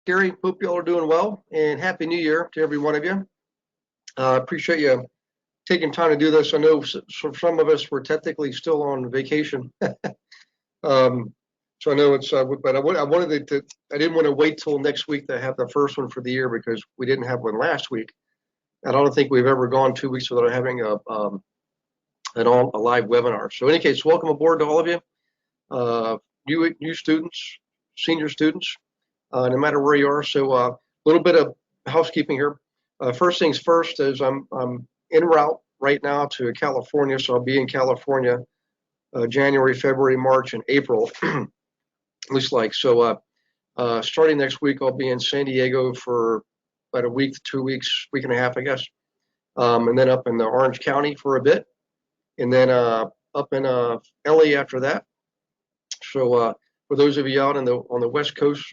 Gary. Hope you all are doing well, and Happy New Year to every one of you. Appreciate you taking time to do this. I know for some of us, we're technically still on vacation. So I know it's, but I didn't want to wait till next week to have the first one for the year because we didn't have one last week. And I don't think we've ever gone 2 weeks without having a live webinar. So in any case, welcome aboard to all of you, new students, senior students, no matter where you are. So a little bit of housekeeping here. First things first is I'm en route right now to California, so I'll be in California January, February, March, and April. Looks like so. Starting next week, I'll be in San Diego for about a week, 2 weeks, week and a half, I guess, and then up in the Orange County for a bit, and then up in LA after that. So for those of you out on the West Coast,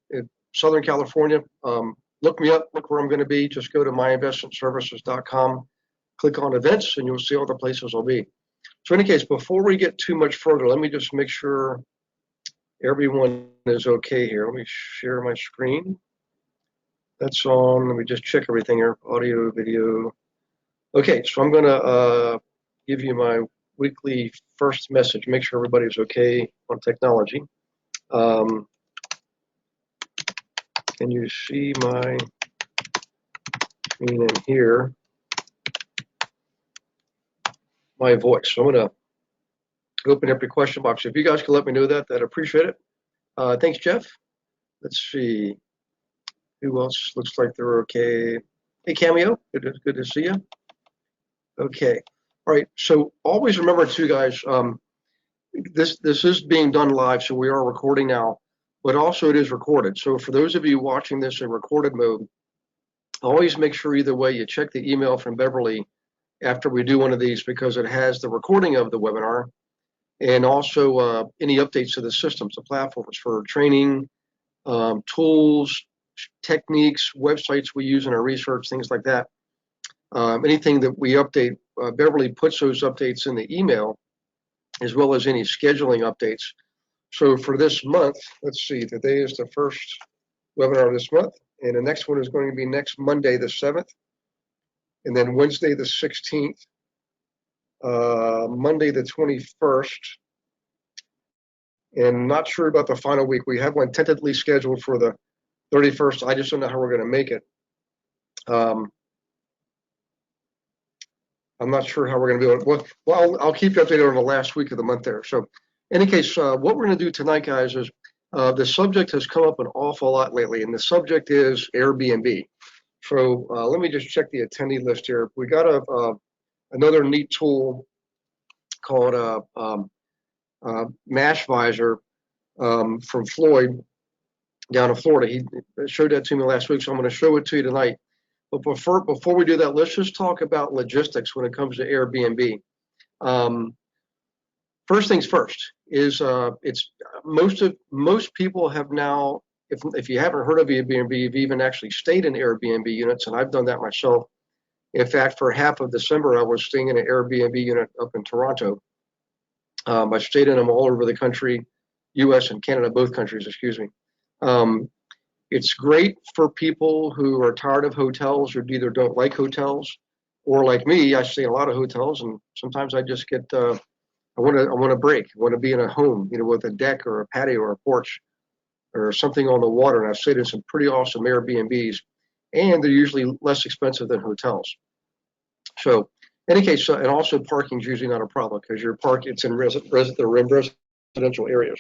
in Southern California, look me up, look where I'm going to be. Just go to myinvestmentservices.com, click on events, and you'll see all the places I'll be. So in any case, before we get too much further, let me just make sure everyone is okay here. Let me share my screen. That's on. Let me just check everything here. Audio, video. Okay, so I'm going to give you my weekly first message. Make sure everybody's okay on technology. Can you see my screen in here? My voice. So I'm going to open up your question box. If you guys can let me know that, I'd appreciate it. Thanks, Jeff. Let's see. Who else looks like they're okay? Hey, Cameo. Good to see you. Okay. All right. So always remember, too, guys. This is being done live, so we are recording now, but also it is recorded. So for those of you watching this in recorded mode, always make sure either way you check the email from Beverly after we do one of these because it has the recording of the webinar. And also any updates to the systems, the platforms for training, tools, techniques, websites we use in our research, things like that. Anything that we update, Beverly puts those updates in the email, as well as any scheduling updates. So for this month, let's see, today is the first webinar this month, and the next one is going to be next Monday, the 7th, and then Wednesday, the 16th. Monday the 21st, and not sure about the final week. We have one tentatively scheduled for the 31st. I just don't know how we're going to make it. I'm not sure how we're going to do it. Well, I'll keep you updated on the last week of the month there. So in any case, what we're going to do tonight, guys, is the subject has come up an awful lot lately, and the subject is Airbnb. So let me just check the attendee list here. We got another neat tool called Mashvisor from Floyd down in Florida. He showed that to me last week, so I'm going to show it to you tonight. But before we do that, let's just talk about logistics when it comes to Airbnb. First things first is it's most people have now, if you haven't heard of Airbnb, you've even actually stayed in Airbnb units, and I've done that myself. In fact, for half of December, I was staying in an Airbnb unit up in Toronto. I stayed in them all over the country, U.S. and Canada, both countries, excuse me. It's great for people who are tired of hotels or either don't like hotels, or like me, I stay in a lot of hotels, and sometimes I just get, I want to break. I want to be in a home, with a deck or a patio or a porch or something on the water. And I've stayed in some pretty awesome Airbnbs, and they're usually less expensive than hotels. So in any case, and also parking is usually not a problem because it's in residential areas.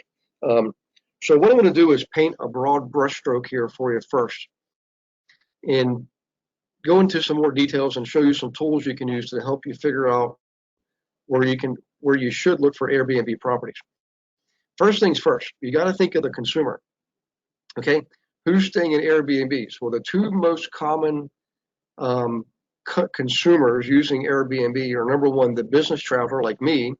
So what I'm going to do is paint a broad brushstroke here for you first, and go into some more details and show you some tools you can use to help you figure out where you should look for Airbnb properties. First things first, you got to think of the consumer. Okay, who's staying in Airbnbs? Well, the two most common consumers using Airbnb are, number one, the business traveler like me.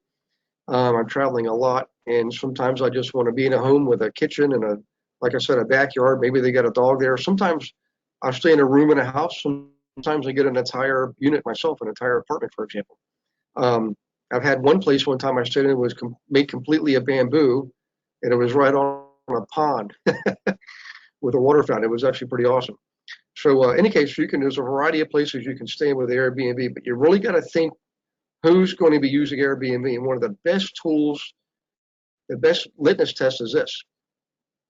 I'm traveling a lot, and sometimes I just want to be in a home with a kitchen and like I said, a backyard. Maybe they got a dog there. Sometimes I'll stay in a room in a house. Sometimes I get an entire unit myself, an entire apartment, for example. I've had one place one time I stayed in was made completely of bamboo, and it was right on a pond. with a water fountain. It was actually pretty awesome. So in any case, there's a variety of places you can stay with Airbnb, but you really got to think who's going to be using Airbnb. And one of the best tools, the best litmus test is this.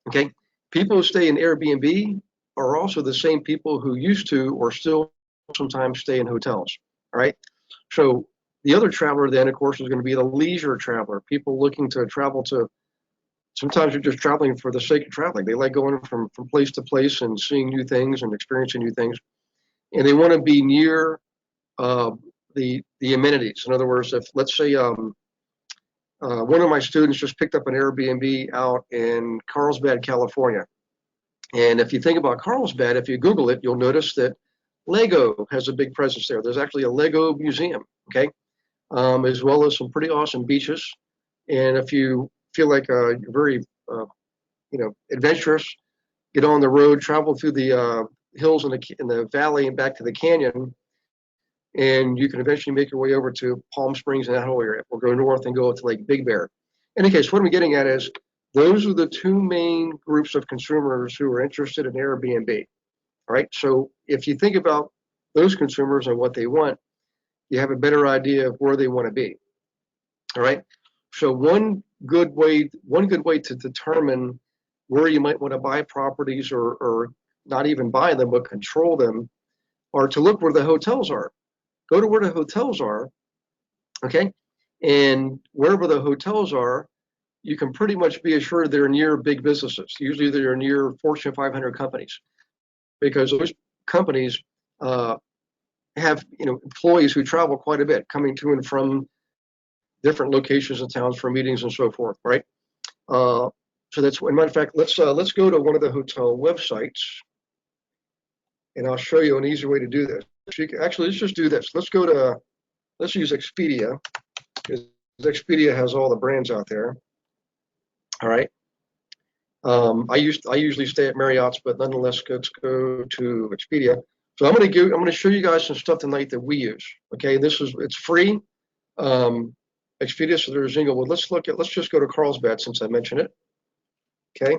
Okay, people who stay in Airbnb are also the same people who used to or still sometimes stay in hotels. All right. So the other traveler then, of course, is going to be the leisure traveler, people looking to travel to. Sometimes you're just traveling for the sake of traveling. They like going from place to place and seeing new things and experiencing new things. And they want to be near the amenities. In other words, if let's say one of my students just picked up an Airbnb out in Carlsbad, California. And if you think about Carlsbad, if you Google it, you'll notice that Lego has a big presence there. There's actually a Lego museum, okay, as well as some pretty awesome beaches. And if you feel like you're very, adventurous, get on the road, travel through the hills in the valley and back to the canyon, and you can eventually make your way over to Palm Springs and that whole area. We'll go north and go to Lake Big Bear. In any case, what I'm getting at is those are the two main groups of consumers who are interested in Airbnb. All right. So if you think about those consumers and what they want, you have a better idea of where they want to be. All right. So one good way to determine where you might want to buy properties or not even buy them, but control them, are to look where the hotels are. Go to where the hotels are, okay? And wherever the hotels are, you can pretty much be assured they're near big businesses. Usually they're near Fortune 500 companies, because those companies have employees who travel quite a bit, coming to and from different locations and towns for meetings and so forth, right? So that's, as a matter of fact, let's go to one of the hotel websites, and I'll show you an easy way to do this. Actually, let's just do this. Let's use Expedia, because Expedia has all the brands out there. All right. I usually stay at Marriott's, but nonetheless, let's go to Expedia. So I'm going to show you guys some stuff tonight that we use. Okay, it's free. Expedia, so there's Inglewood. Let's just go to Carlsbad since I mentioned it. Okay.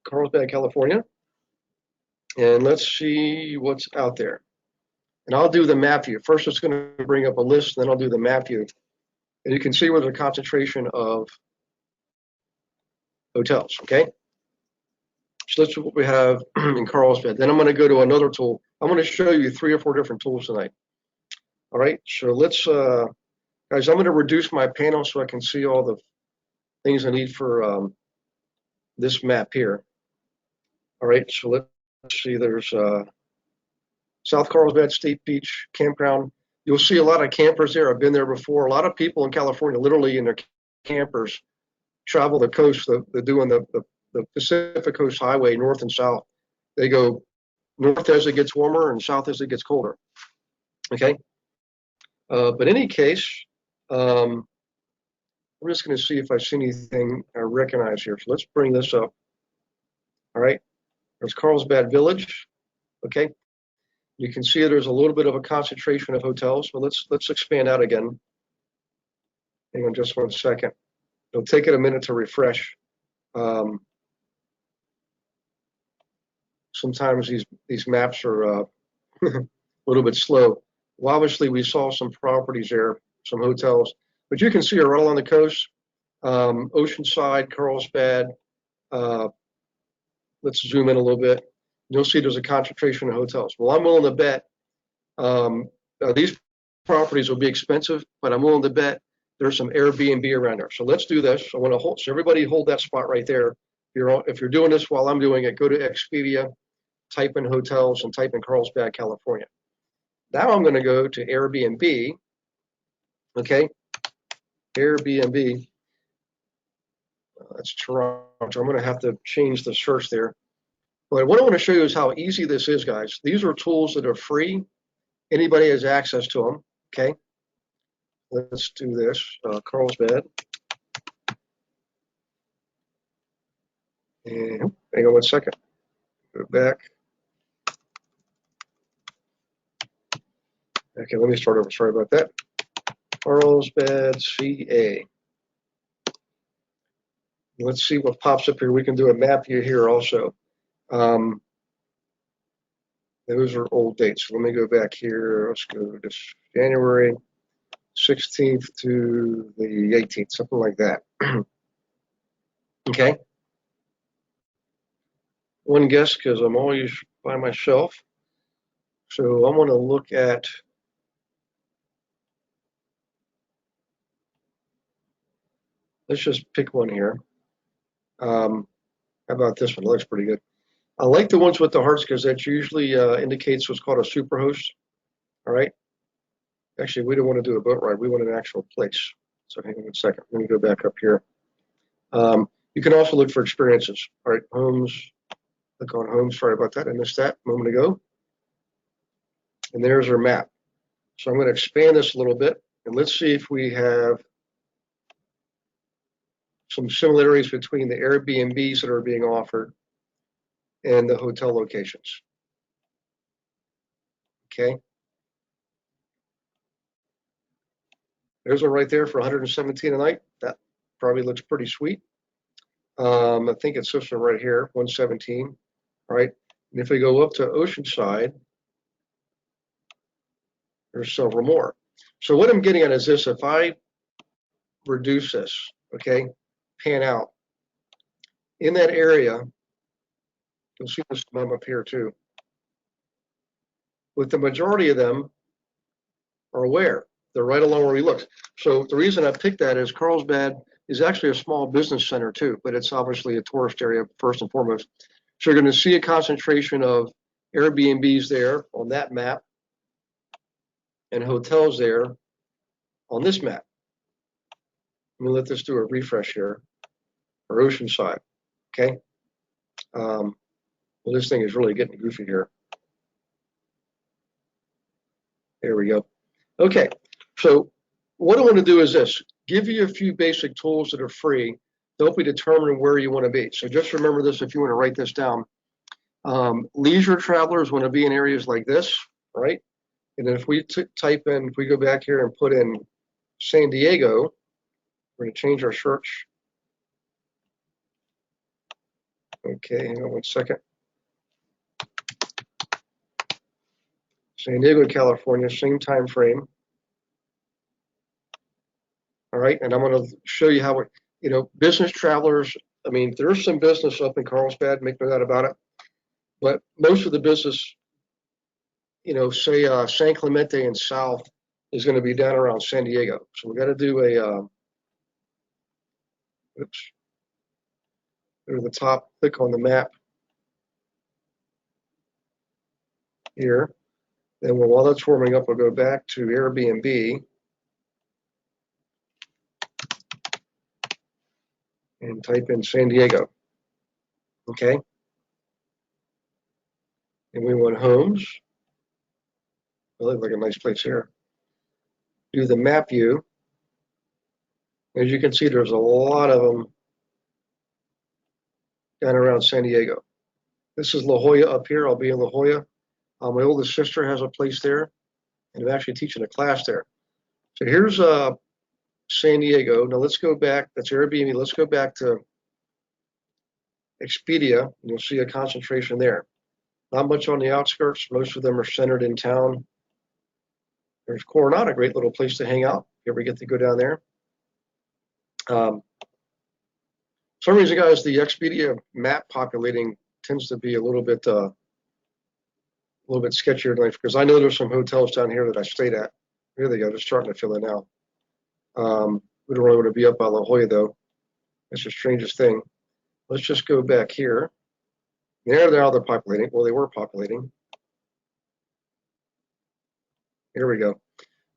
Carlsbad, California. And let's see what's out there. And I'll do the map view. First, it's going to bring up a list, then I'll do the map view. And you can see where there's a concentration of hotels, okay? So that's what we have in Carlsbad. Then I'm going to go to another tool. I'm going to show you 3 or 4 different tools tonight. All right, so let's, guys, I'm going to reduce my panel so I can see all the things I need for this map here. All right, so let's see, there's South Carlsbad State Beach Campground. You'll see a lot of campers there. I've been there before. A lot of people in California, literally in their campers, travel the coast. They're doing the Pacific Coast Highway, north and south. They go north as it gets warmer and south as it gets colder. Okay. But in any case, I'm just going to see if I see anything I recognize here. So let's bring this up. All right. There's Carlsbad Village. Okay. You can see there's a little bit of a concentration of hotels. But let's expand out again. Hang on just 1 second. It'll take it a minute to refresh. Sometimes these maps are a little bit slow. Well, obviously we saw some properties there, some hotels, but you can see right along the coast, Oceanside, Carlsbad. Let's zoom in a little bit. You'll see there's a concentration of hotels. Well, I'm willing to bet these properties will be expensive, but I'm willing to bet there's some Airbnb around there. So let's do this. I want to hold, so everybody hold that spot right there. If you're doing this while I'm doing it, go to Expedia, type in hotels, and type in Carlsbad, California. Now I'm going to go to Airbnb. Okay, Airbnb. That's Toronto. I'm going to have to change the search there. But what I want to show you is how easy this is, guys. These are tools that are free. Anybody has access to them. Okay. Let's do this. Carlsbad. And hang on 1 second. Go back. Okay, let me start over. Sorry about that. Carlsbad, CA. Let's see what pops up here. We can do a map view here also. Those are old dates. Let me go back here. Let's go to January 16th to the 18th, something like that. Okay. One guess because I'm always by myself. So I'm going to look at, let's just pick one here. How about this one? It looks pretty good. I like the ones with the hearts because that usually indicates what's called a superhost. All right. Actually, we don't want to do a boat ride. We want an actual place. So hang on a second. Let me go back up here. You can also look for experiences. All right, homes. Click on homes. Sorry about that. I missed that a moment ago. And there's our map. So I'm going to expand this a little bit. And let's see if we have some similarities between the Airbnbs that are being offered and the hotel locations. Okay. There's one right there for 117 a night. That probably looks pretty sweet. I think it's this one right here, 117. All right. And if we go up to Oceanside, there's several more. So what I'm getting at is this: if I reduce this, okay, pan out in that area, you'll see this map up here too. With the majority of them are where they're right along where we looked. So the reason I picked that is Carlsbad is actually a small business center too, but it's obviously a tourist area first and foremost. So you're going to see a concentration of Airbnbs there on that map and hotels there on this map. Let me let this do a refresh here, or Oceanside, okay? Well, this thing is really getting goofy here. There we go. Okay, so what I want to do is this: give you a few basic tools that are free to help you determine where you want to be. So just remember this if you want to write this down. Leisure travelers want to be in areas like this, right? And then if we type in, if we go back here and put in San Diego, we're going to change our search. Okay, hang on one second. San Diego, California, same time frame. All right, and I'm going to show you how business travelers. I mean, there's some business up in Carlsbad, make no doubt about it. But most of the business, say San Clemente and South is going to be down around San Diego. So we got to do a, oops, go to the top, click on the map here. Then while that's warming up, we'll go back to Airbnb and type in San Diego. Okay. And we want homes. It looks like a nice place here. Do the map view. As you can see, there's a lot of them down around San Diego. This is La Jolla up here. I'll be in La Jolla. My oldest sister has a place there, and I'm actually teaching a class there. So here's San Diego. Now let's go back. That's Airbnb. Let's go back to Expedia, and you'll see a concentration there. Not much on the outskirts. Most of them are centered in town. There's Coronado, a great little place to hang out if you ever get to go down there. For some reason, guys, the Expedia map populating tends to be a little bit sketchier than life, because I know there's some hotels down here that I stayed at. Here they go, they're starting to fill in now. We don't really want to be up by La Jolla though. It's the strangest thing. Let's just go back here. There they are, they're populating. Well, they were populating. Here we go.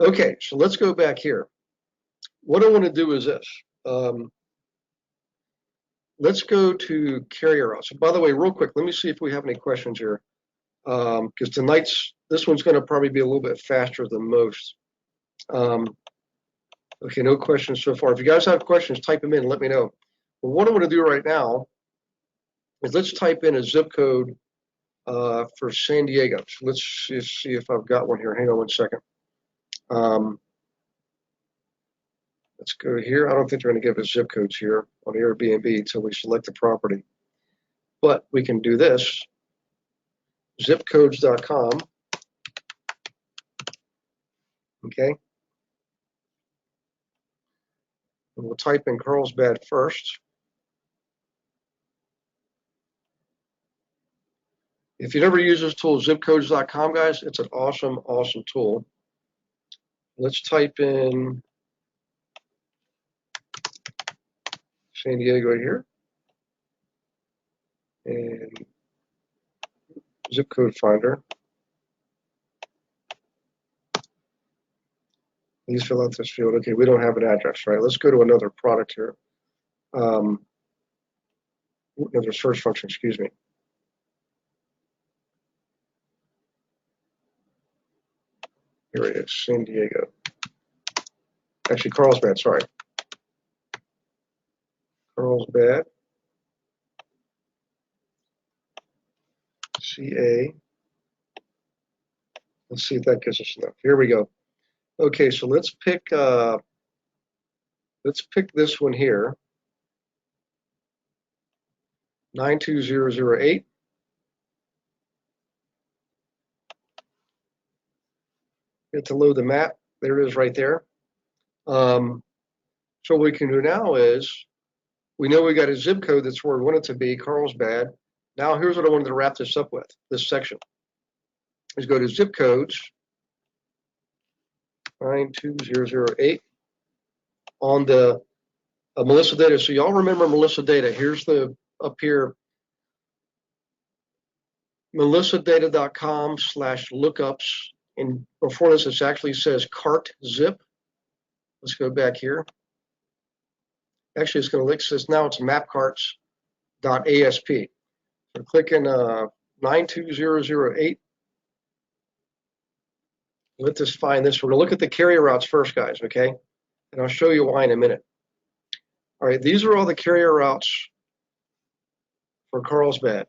Okay, so let's go back here. What I want to do is this. Let's go to carrier out. So by the way, real quick, let me see if we have any questions here. Because this one's going to probably be a little bit faster than most. Okay, no questions so far. If you guys have questions, type them in and let me know. But what I'm going to do right now is let's type in a zip code for San Diego. So let's see if I've got one here. Hang on one second. Let's go here. I don't think they're going to give us zip codes here on Airbnb until we select the property. But we can do this, zipcodes.com, okay? And we'll type in Carlsbad first. If you never use this tool, zipcodes.com, guys, it's an awesome, awesome tool. Let's type in San Diego here. And zip code finder. Please fill out this field. Okay, we don't have an address, right? Let's go to another product here. Another search function, excuse me. Here it is, San Diego. Actually, Carlsbad, sorry. Carlsbad. CA. Let's see if that gives us enough. Here we go. Okay, so let's pick this one here. 92008. Get to load the map. There it is right there. So what we can do now is, we know we got a zip code that's where we want it to be, Carlsbad. Now here's what I wanted to wrap this up with, this section. Is go to zip codes, 92008, on the Melissa data. So y'all remember Melissa data. Here's the, up here, melissadata.com/lookups. And before this, it actually says cart zip. Let's go back here. Actually, it's going to link this now. It's mapcarts.asp. So click in 92008. Let this find this. We're going to look at the carrier routes first, guys, okay? And I'll show you why in a minute. All right, these are all the carrier routes for Carlsbad.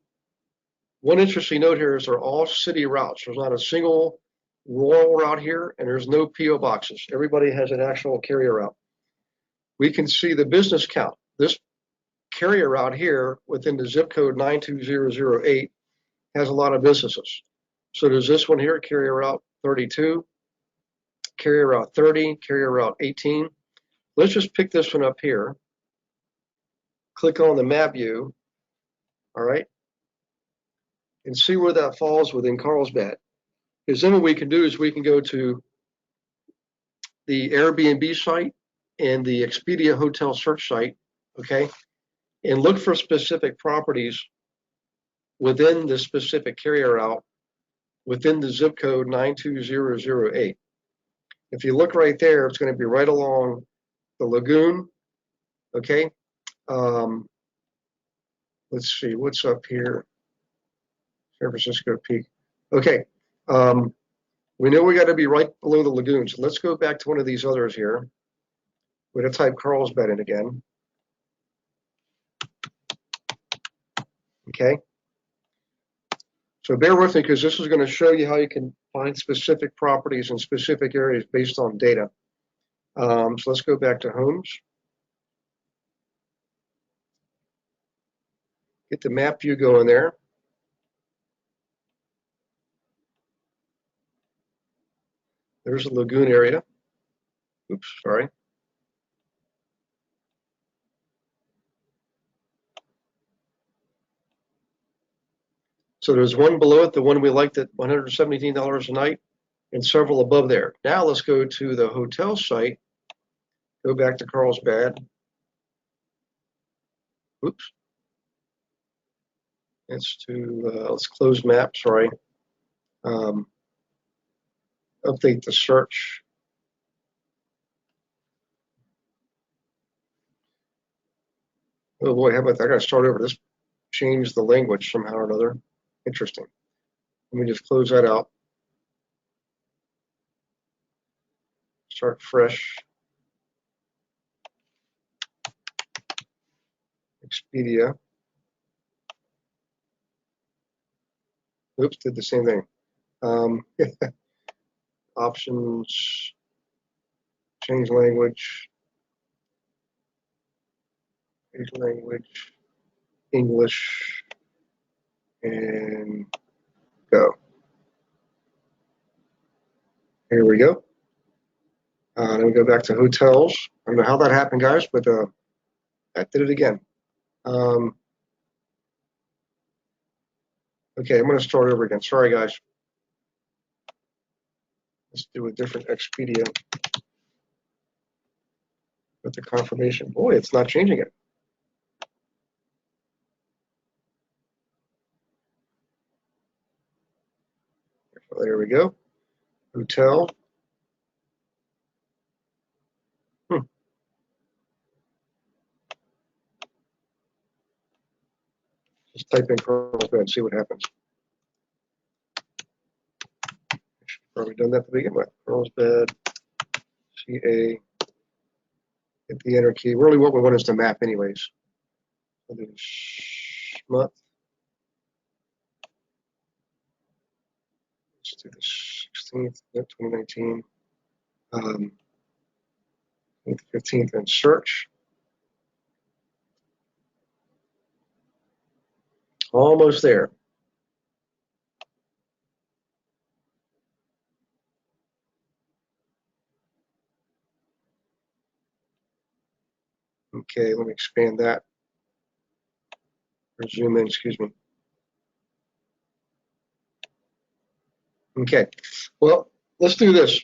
One interesting note here is they're all city routes. There's not a single rural route here, and there's no PO boxes. Everybody has an actual carrier route. We can see the business count. This carrier route here within the zip code 92008 has a lot of businesses. So there's this one here, carrier route 32, carrier route 30, carrier route 18. Let's just pick this one up here. Click on the map view, all right, and see where that falls within Carlsbad. Because then what we can do is we can go to the Airbnb site and the Expedia hotel search site, okay, and look for specific properties within the specific carrier route within the zip code 92008. If you look right there, it's going to be right along the lagoon, okay. Let's see, what's up here? San Francisco Peak. Okay, we know we got to be right below the lagoon. So let's go back to one of these others here. We're going to type Carlsbad in again. Okay. So bear with me because this is going to show you how you can find specific properties in specific areas based on data. So let's go back to homes. Get the map view going there. There's a lagoon area. Oops, sorry. So there's one below it, the one we liked at $117 a night, and several above there. Now let's go to the hotel site. Go back to Carlsbad. Oops. Let's close map, sorry. Update the search. Oh boy, how about that? I gotta start over. This changed the language somehow or another. Interesting. Let me just close that out. Start fresh. Expedia. Oops, did the same thing. Options, change language. Page language, English, and go. Here we go. Then we go back to hotels. I don't know how that happened, guys, but I did it again. Okay, I'm going to start over again. Sorry, guys. Let's do a different Expedia with the confirmation. Boy, it's not changing it. There we go. Hotel. Just type in Carlsbad and see what happens. Should have probably done that to begin with. Carlsbad, CA, hit the enter key. Really what we want is the map anyways. So there's month. Let's do the 16th, 2019. 15th and search. Almost there. Okay, let me expand that. Or zoom in, excuse me. Okay, well, let's do this.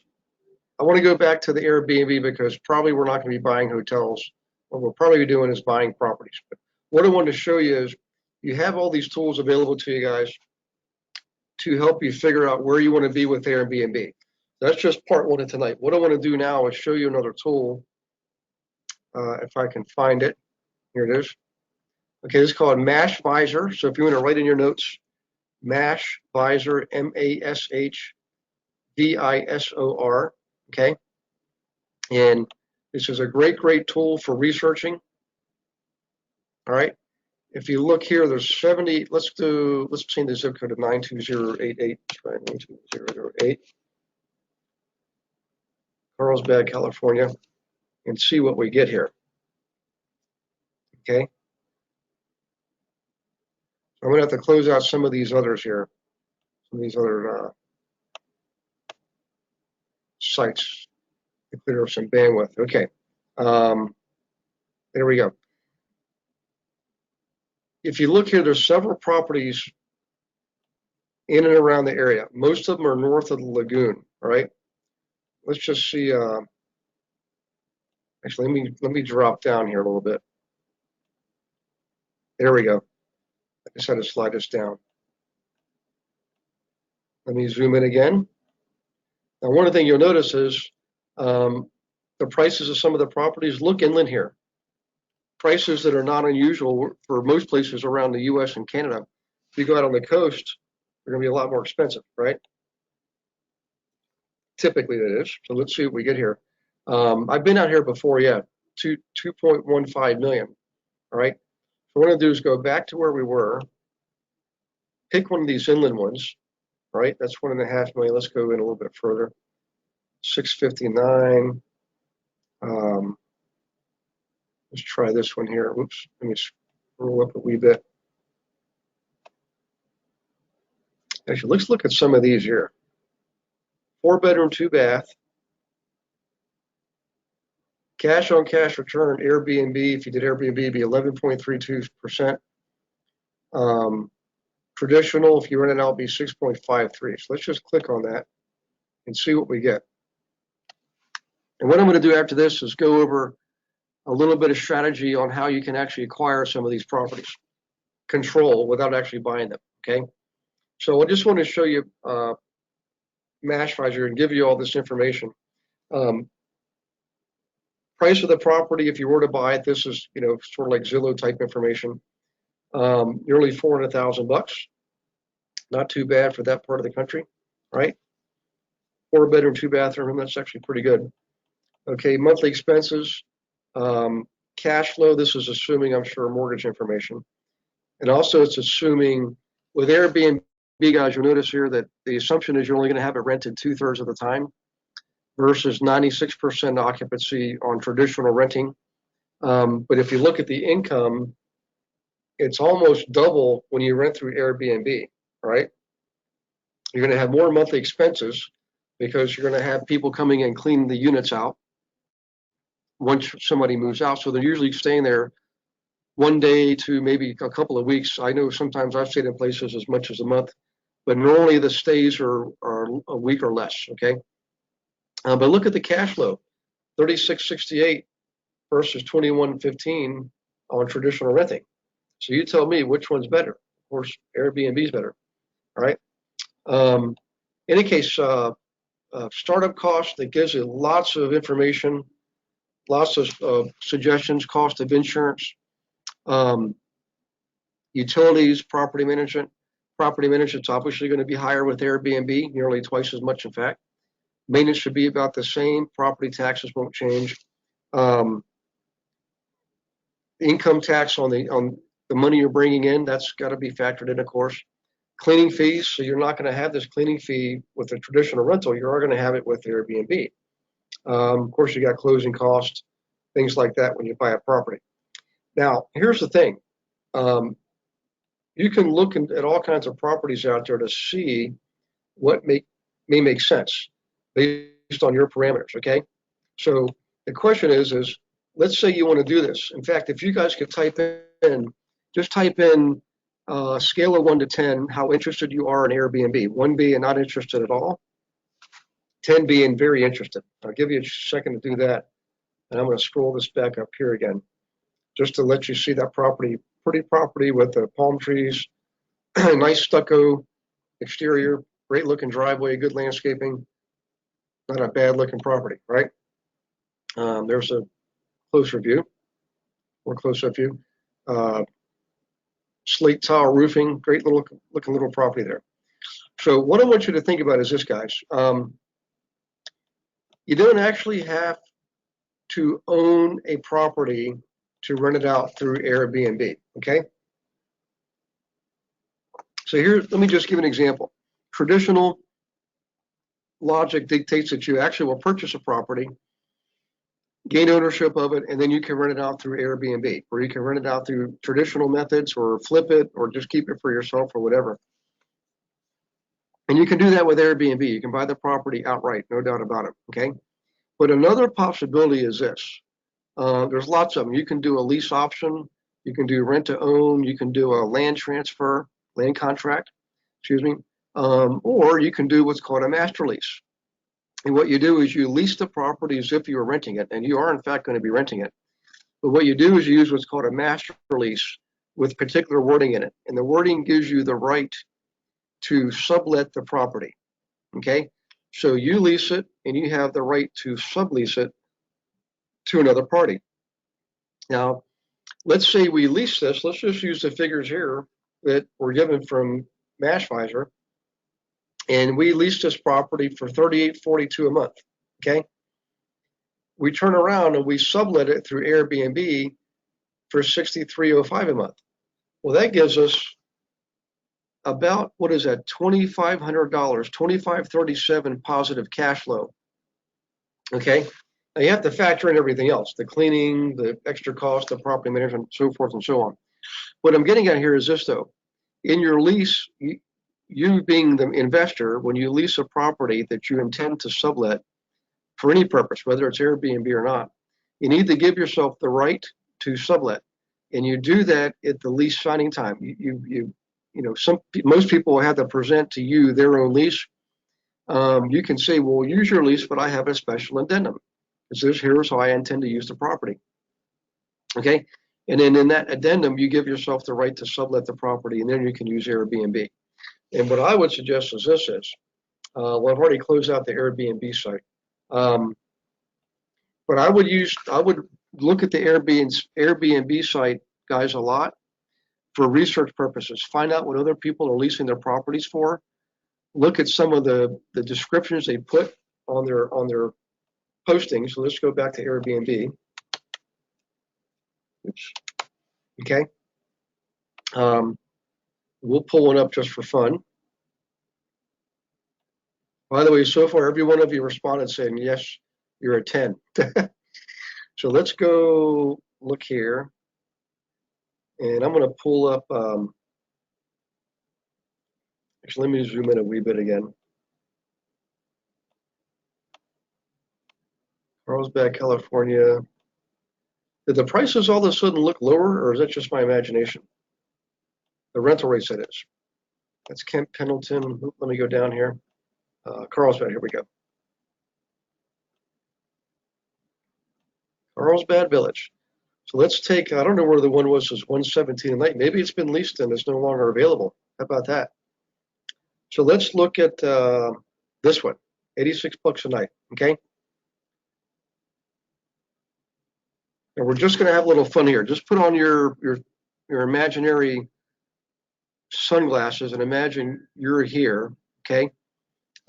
I want to go back to the Airbnb because probably we're not going to be buying hotels. What we'll probably be doing is buying properties. But what I wanted to show you is you have all these tools available to you guys to help you figure out where you want to be with Airbnb. That's just part one of tonight. What I want to do now is show you another tool. If I can find it. Here it is. Okay, this is called Mashvisor. So if you want to write in your notes, Mashvisor, Mashvisor. Okay, and this is a great tool for researching. All right, if you look here, there's 70. Let's change the zip code to 92088. Try 92008. Carlsbad, California, and see what we get here. Okay. I'm going to have to close out some of these others here, some of these other sites to clear up some bandwidth. Okay, there we go. If you look here, there's several properties in and around the area. Most of them are north of the lagoon. All right. Let's just see. Actually, let me drop down here a little bit. There we go. I just had to slide this down. Let me zoom in again. Now, one of the things you'll notice is the prices of some of the properties look inland here. Prices that are not unusual for most places around the U.S. and Canada. If you go out on the coast, they're going to be a lot more expensive, right? Typically, that is. So let's see what we get here. I've been out here before, yeah, 2.15 million. All right. So what I'm going to do is go back to where we were, pick one of these inland ones, right? That's 1.5 million. Let's go in a little bit further. 659. Let's try this one here. Whoops. Let me scroll up a wee bit. Actually, let's look at some of these here. 4-bedroom, 2-bath. Cash on cash return, Airbnb, if you did Airbnb, it'd be 11.32%. Traditional, if you rent it out, it'd be 6.53. So let's just click on that and see what we get. And what I'm going to do after this is go over a little bit of strategy on how you can actually acquire some of these properties, control without actually buying them, okay? So I just want to show you Mashvisor and give you all this information. Price of the property, if you were to buy it, this is, sort of like Zillow type information. Nearly $400,000. Not too bad for that part of the country, right? 4-bedroom, 2-bathroom, that's actually pretty good. Okay, monthly expenses, cash flow, this is assuming, I'm sure, mortgage information. And also it's assuming, with Airbnb, guys, you'll notice here that the assumption is you're only going to have it rented 2/3 of the time versus 96% occupancy on traditional renting. But if you look at the income, it's almost double when you rent through Airbnb, right? You're going to have more monthly expenses because you're going to have people coming and cleaning the units out once somebody moves out. So they're usually staying there 1 day to maybe a couple of weeks. I know sometimes I've stayed in places as much as a month, but normally the stays are a week or less, okay? But look at the cash flow, 3668 versus 2115 on traditional renting. So you tell me which one's better. Of course, Airbnb is better, all right? In any case, startup cost that gives you lots of information, lots of suggestions, cost of insurance, utilities, property management. Property management's obviously going to be higher with Airbnb, nearly twice as much, in fact. Maintenance should be about the same. Property taxes won't change. Income tax on the money you're bringing in, that's got to be factored in, of course. Cleaning fees, so you're not going to have this cleaning fee with a traditional rental. You are going to have it with Airbnb. Of course, you got closing costs, things like that when you buy a property. Now, here's the thing. You can look at all kinds of properties out there to see what may make sense based on your parameters, okay? So the question is let's say you want to do this. In fact, if you guys could just type in scale of 1 to 10, how interested you are in Airbnb. 1 being not interested at all, 10 being very interested. I'll give you a second to do that. And I'm going to scroll this back up here again, just to let you see that property, pretty property with the palm trees, nice stucco exterior, great looking driveway, good landscaping, not a bad looking property, right? There's a closer view, more close-up view. Slate tile roofing, great looking little property there. So what I want you to think about is this, guys. You don't actually have to own a property to rent it out through Airbnb, okay? So here, let me just give an example. Traditional logic dictates that you actually will purchase a property, gain ownership of it, and then you can rent it out through Airbnb, or you can rent it out through traditional methods, or flip it, or just keep it for yourself, or whatever. And you can do that with Airbnb. You can buy the property outright, no doubt about it, okay? But another possibility is this. There's lots of them. You can do a lease option. You can do rent to own. You can do a land transfer, land contract, excuse me. Or you can do what's called a master lease. And what you do is you lease the property as if you were renting it, and you are in fact going to be renting it. But what you do is you use what's called a master lease with particular wording in it. And the wording gives you the right to sublet the property, okay? So you lease it, and you have the right to sublease it to another party. Now, let's say we lease this. Let's just use the figures here that were given from Mashvisor, and we lease this property for $38.42 a month, okay? We turn around and we sublet it through Airbnb for $63.05 a month. Well, that gives us about, what is that, $2,500, $2,537 positive cash flow, okay? Now you have to factor in everything else, the cleaning, the extra cost, the property management, so forth and so on. What I'm getting at here is this, though. In your lease, you being the investor, when you lease a property that you intend to sublet for any purpose, whether it's Airbnb or not, you need to give yourself the right to sublet. And you do that at the lease signing time. Most people will have to present to you their own lease. You can say, well, use your lease, but I have a special addendum. Here's how I intend to use the property. Okay? And then in that addendum, you give yourself the right to sublet the property, and then you can use Airbnb. And what I would suggest is this is, well, I've already closed out the Airbnb site. But I would look at the Airbnb site, guys, a lot for research purposes. Find out what other people are leasing their properties for. Look at some of the descriptions they put on their postings. So let's go back to Airbnb. Oops. Okay. We'll pull one up just for fun. By the way, so far, every one of you responded saying, yes, you're a 10. So let's go look here, and I'm going to pull up, actually, let me zoom in a wee bit again. Carlsbad, California. Did the prices all of a sudden look lower, or is that just my imagination? The rental rates, that is. That's Kent Pendleton. Let me go down here. Carlsbad, here we go. Carlsbad Village. So let's take, I don't know where the one was 117 a night. Maybe it's been leased and it's no longer available. How about that? So let's look at this one, 86 bucks a night, okay? And we're just going to have a little fun here. Just put on your imaginary sunglasses and imagine you're here, okay?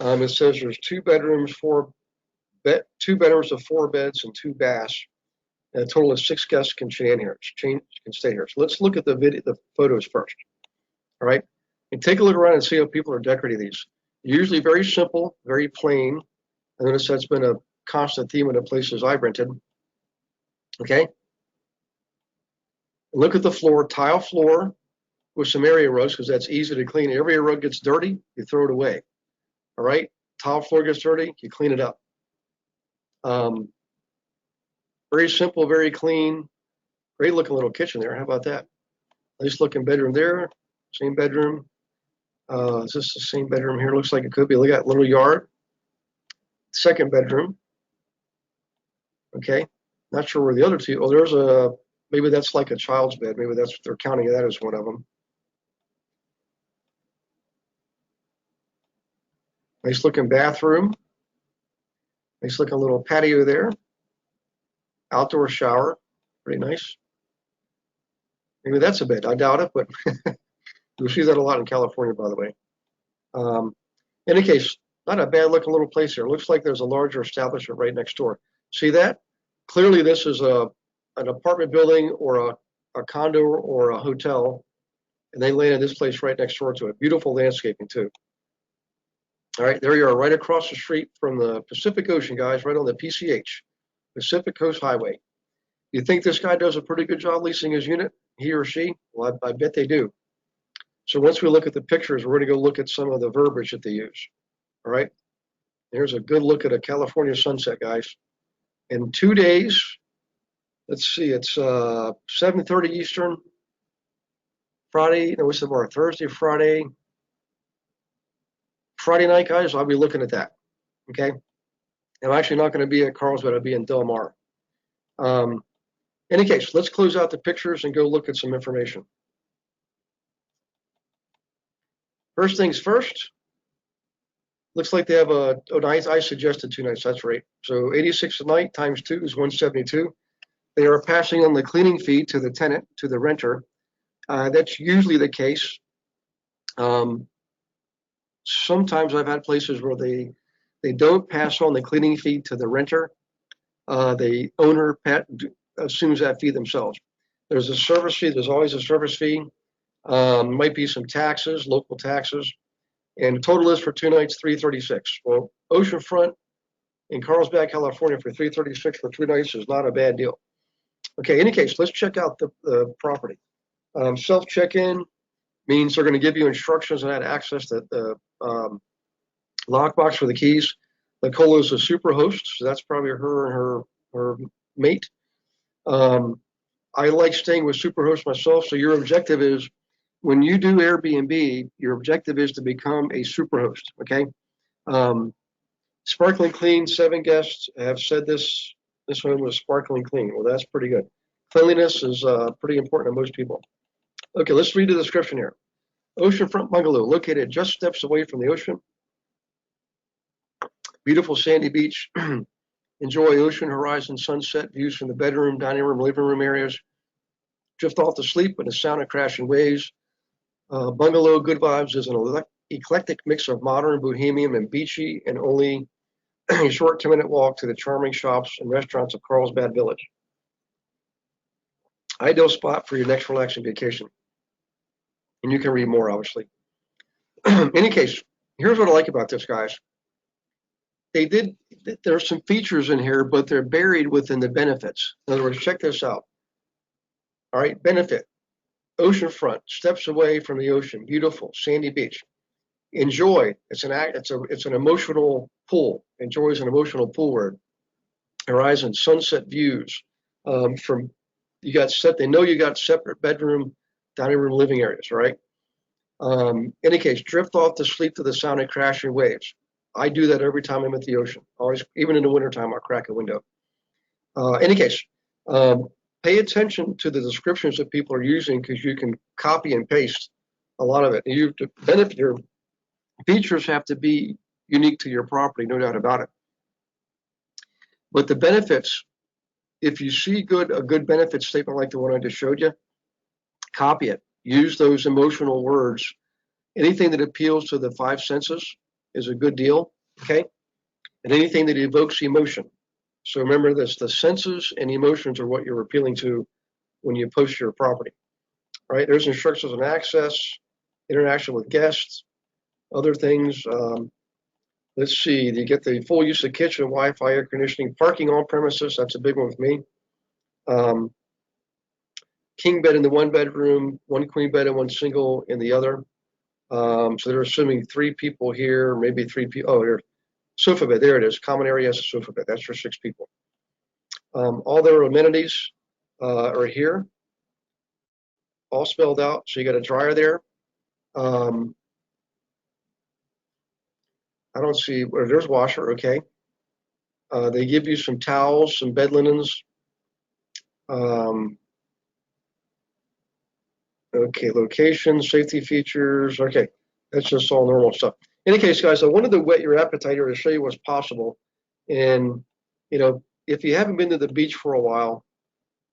It says there's two bedrooms of 4 beds and 2 baths. And a total of 6 guests can stay here. So let's look at the photos first. All right, and take a look around and see how people are decorating these. Usually very simple, very plain. I notice that's been a constant theme in the places I've rented. Okay. Look at the floor, tile floor with some area rugs because that's easy to clean. Every rug gets dirty, you throw it away. All right, tile floor gets dirty, you clean it up. Very simple, very clean. Great looking little kitchen there. How about that? Nice looking bedroom there. Same bedroom. Is this the same bedroom here? Looks like it could be. Look at that little yard. Second bedroom. Okay. Not sure where the other two. Oh, there's maybe that's like a child's bed. Maybe that's what they're counting that as one of them. Nice looking bathroom. Nice looking little patio there. Outdoor shower. Pretty nice. Maybe that's a bed. I doubt it, but you'll see that a lot in California, by the way. In any case, not a bad looking little place here. Looks like there's a larger establishment right next door. See that? Clearly this is an apartment building or a condo or a hotel, and they landed this place right next door to it. Beautiful landscaping too. All right, there you are, right across the street from the Pacific Ocean, guys, right on the PCH, Pacific Coast Highway. You think this guy does a pretty good job leasing his unit, he or she? Well, I bet they do. So once we look at the pictures, we're going to go look at some of the verbiage that they use. All right. Here's a good look at a California sunset, guys. In 2 days, let's see, it's 7:30 Eastern, Friday, no, what's tomorrow? Thursday, Friday night, guys, I'll be looking at that. Okay. I'm actually not going to be at Carlsbad, I'll be in Del Mar. In any case, let's close out the pictures and go look at some information. First things first, looks like they have I suggested 2 nights, that's right. So 86 a night times 2 is 172. They are passing on the cleaning fee to the tenant, to the renter. That's usually the case. Sometimes I've had places where they don't pass on the cleaning fee to the renter. The owner assumes that fee themselves. There's a service fee, there's always a service fee. Might be some taxes, local taxes, and the total is for 2 nights, $336. Well, oceanfront in Carlsbad, California for $336 for 2 nights is not a bad deal. Okay, in any case, let's check out the property. Self check-in means they're going to give you instructions on how to access the lockbox for the keys. Nicole is a super host, so that's probably her and her mate. I like staying with Superhost myself, so your objective is, when you do Airbnb, your objective is to become a Superhost, okay? Sparkling clean, 7 guests have said this one was sparkling clean. Well, that's pretty good. Cleanliness is pretty important to most people. Okay, let's read the description here. Oceanfront bungalow, located just steps away from the ocean. Beautiful sandy beach. Enjoy ocean horizon sunset views from the bedroom, dining room, living room areas. Drift off to sleep with the sound of crashing waves. Bungalow Good Vibes is an eclectic mix of modern, bohemian, and beachy, and only a short 2-minute walk to the charming shops and restaurants of Carlsbad Village. Ideal spot for your next relaxing vacation. And you can read more, obviously. In any case, here's what I like about this, guys. There's some features in here, but they're buried within the benefits. In other words, check this out. All right, benefit, oceanfront, steps away from the ocean, beautiful, sandy beach. Enjoy, it's an emotional pool. Enjoy is an emotional pool word. Horizon, sunset views. From they know you got separate bedroom, dining room, living areas, right? Any case, drift off to sleep to the sound of crashing waves. I do that every time I'm at the ocean. Always, even in the wintertime, I'll crack a window. Any case, pay attention to the descriptions that people are using because you can copy and paste a lot of it. Your features have to be unique to your property, no doubt about it. But the benefits, if you see a good benefit statement like the one I just showed you, copy it. Use those emotional words. Anything that appeals to the five senses is a good deal, okay? And anything that evokes emotion. So remember this, the senses and emotions are what you're appealing to when you post your property, right? There's instructions on access, interaction with guests, other things. Let's see, you get the full use of kitchen, Wi-Fi, air conditioning, parking on premises. That's a big one with me. King bed in the one bedroom, one queen bed and one single in the other. So they're assuming 3 people here, maybe 3 people. Oh, there's sofa bed. There it is. Common area has a sofa bed. That's for 6 people. All their amenities are here, all spelled out. So you got a dryer there. I don't see where there's washer. Okay. They give you some towels, some bed linens. Okay, location, safety features. Okay, that's just all normal stuff. In any case, guys, I wanted to whet your appetite here to show you what's possible. And, if you haven't been to the beach for a while,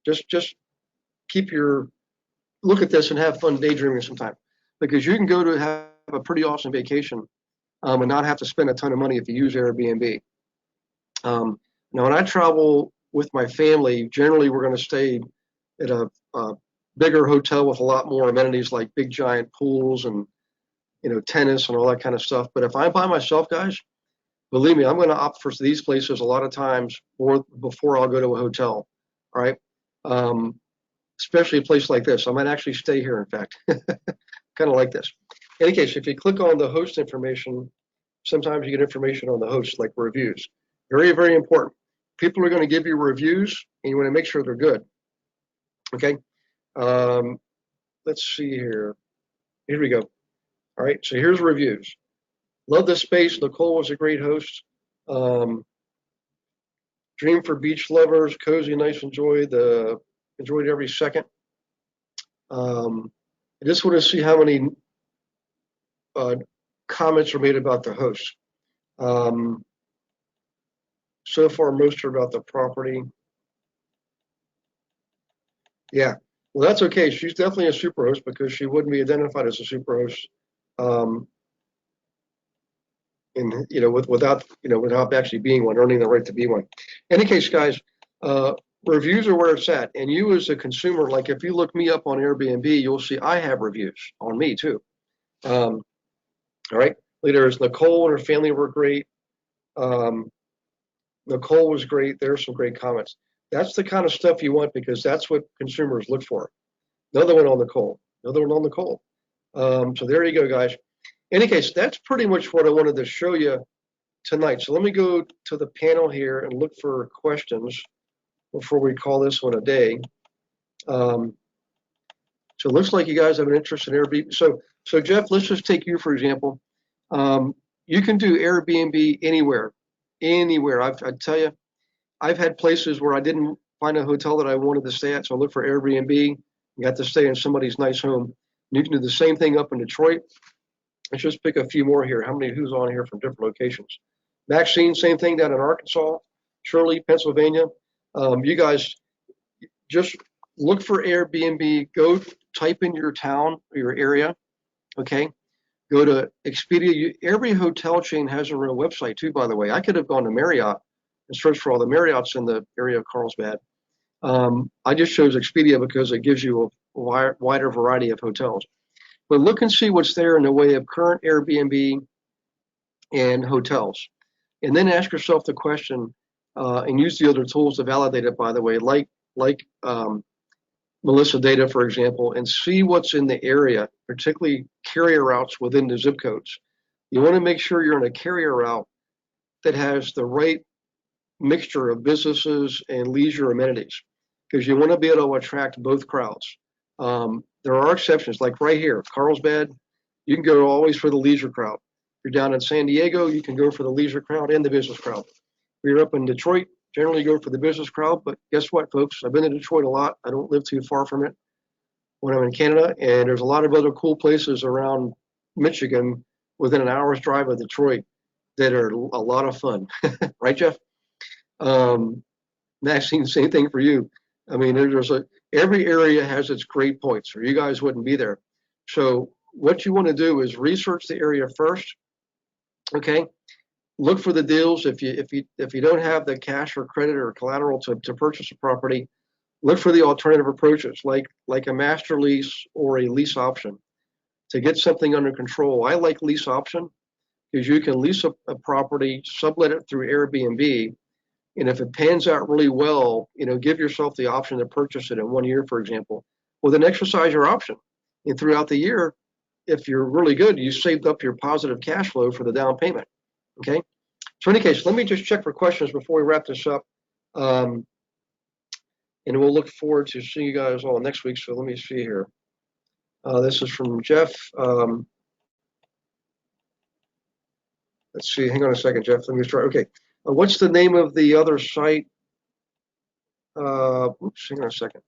just look at this and have fun daydreaming sometime. Because you can go to have a pretty awesome vacation and not have to spend a ton of money if you use Airbnb. Now, when I travel with my family, generally we're going to stay at a bigger hotel with a lot more amenities like big giant pools and tennis and all that kind of stuff. But if I'm by myself, guys, believe me, I'm going to opt for these places a lot of times before I'll go to a hotel. All right, especially a place like this. I might actually stay here. In fact, kind of like this. In any case, if you click on the host information, sometimes you get information on the host like reviews. Very, very important. People are going to give you reviews, and you want to make sure they're good. Okay. Let's see here. Here we go. All right, so here's reviews. Love the space. Nicole was a great host. Dream for beach lovers. Cozy, nice. Enjoyed every second. I just want to see how many comments are made about the host. So far, most are about the property. Yeah. Well, that's okay. She's definitely a superhost because she wouldn't be identified as a superhost, without actually being one, earning the right to be one. In any case, guys, reviews are where it's at. And you as a consumer, like if you look me up on Airbnb, you'll see I have reviews on me too. All right. There's Nicole and her family were great. Nicole was great. There's some great comments. That's the kind of stuff you want because that's what consumers look for. Another one on Nicole. Another one on Nicole. So there you go, guys. In any case, that's pretty much what I wanted to show you tonight. So let me go to the panel here and look for questions before we call this one a day. So it looks like you guys have an interest in Airbnb. So Jeff, let's just take you for example. You can do Airbnb anywhere. I tell you, I've had places where I didn't find a hotel that I wanted to stay at, so I looked for Airbnb and got to stay in somebody's nice home. And you can do the same thing up in Detroit. Let's just pick a few more here. Who's on here from different locations? Maxine, same thing down in Arkansas. Shirley, Pennsylvania. You guys just look for Airbnb. Go type in your town or your area. Okay. Go to Expedia. Every hotel chain has their own website too, by the way. I could have gone to Marriott and searched for all the Marriotts in the area of Carlsbad. I just chose Expedia because it gives you a wider variety of hotels. But look and see what's there in the way of current Airbnb and hotels. And then ask yourself the question and use the other tools to validate it, by the way, like Melissa data, for example, and see what's in the area, particularly carrier routes within the zip codes. You want to make sure you're in a carrier route that has the right mixture of businesses and leisure amenities, because you want to be able to attract both crowds. There are exceptions, like right here, Carlsbad, you can go always for the leisure crowd. If you're down in San Diego, you can go for the leisure crowd and the business crowd. If you're up in Detroit, generally go for the business crowd, but guess what, folks? I've been to Detroit a lot. I don't live too far from it when I'm in Canada, and there's a lot of other cool places around Michigan within an hour's drive of Detroit that are a lot of fun. Right, Jeff? Maxine, same thing for you. I mean, every area has its great points, or you guys wouldn't be there. So what you want to do is research the area first. Okay, look for the deals. If you don't have the cash or credit or collateral to purchase a property, look for the alternative approaches, like a master lease or a lease option to get something under control. I like lease option because you can lease a property, sublet it through Airbnb, and if it pans out really well, give yourself the option to purchase it in 1 year, for example. Well, then exercise your option. And throughout the year, if you're really good, you saved up your positive cash flow for the down payment. Okay. So in any case, let me just check for questions before we wrap this up. And we'll look forward to seeing you guys all next week. So let me see here. This is from Jeff. Let's see. Hang on a second, Jeff. Let me try. Okay. What's the name of the other site? Oops, hang on a second.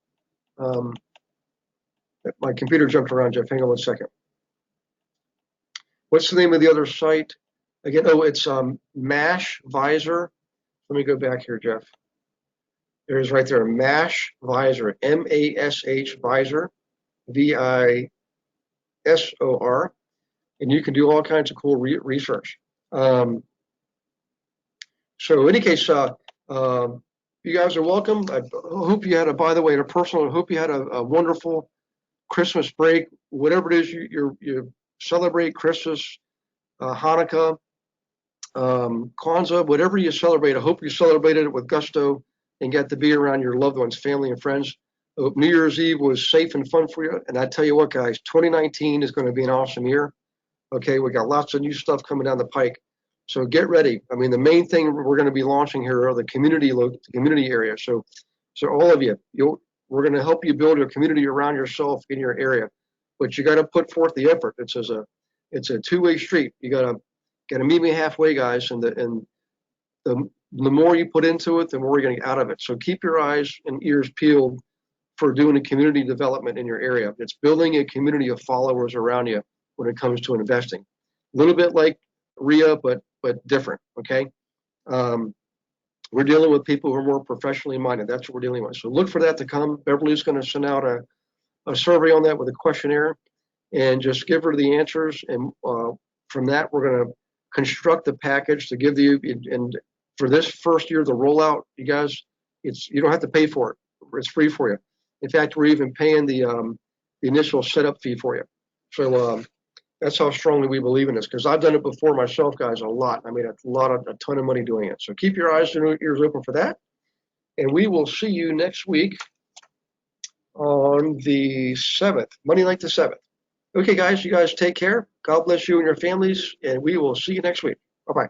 My computer jumped around, Jeff. Hang on 1 second. What's the name of the other site? Again, it's MASH Visor. Let me go back here, Jeff. There's right there, MASH Visor, MASH Visor, VISOR. And you can do all kinds of cool research. So in any case, you guys are welcome. I hope you had by the way, I hope you had a wonderful Christmas break, whatever it is you celebrate, Christmas, Hanukkah, Kwanzaa, whatever you celebrate. I hope you celebrated it with gusto and got to be around your loved ones, family, and friends. I hope New Year's Eve was safe and fun for you. And I tell you what, guys, 2019 is going to be an awesome year. Okay, we got lots of new stuff coming down the pike. So get ready. I mean, the main thing we're going to be launching here are the community area. So all of you, we're going to help you build a community around yourself in your area, but you got to put forth the effort. It's a two-way street. You got to meet me halfway, guys. And the more you put into it, the more you're going to get out of it. So keep your eyes and ears peeled for doing a community development in your area. It's building a community of followers around you when it comes to investing. A little bit like RIA, but different. Okay. We're dealing with people who are more professionally minded. That's what we're dealing with. So look for that to come. Beverly's going to send out a survey on that with a questionnaire, and just give her the answers. And from that, we're going to construct the package to give you. And for this first year, the rollout, you guys, you don't have to pay for it. It's free for you. In fact, we're even paying the initial setup fee for you. So that's how strongly we believe in this, because I've done it before myself, guys, a lot. I made a ton of money doing it. So keep your eyes and ears open for that. And we will see you next week on the 7th, Monday night the 7th. Okay, guys, you guys take care. God bless you and your families, and we will see you next week. Bye-bye.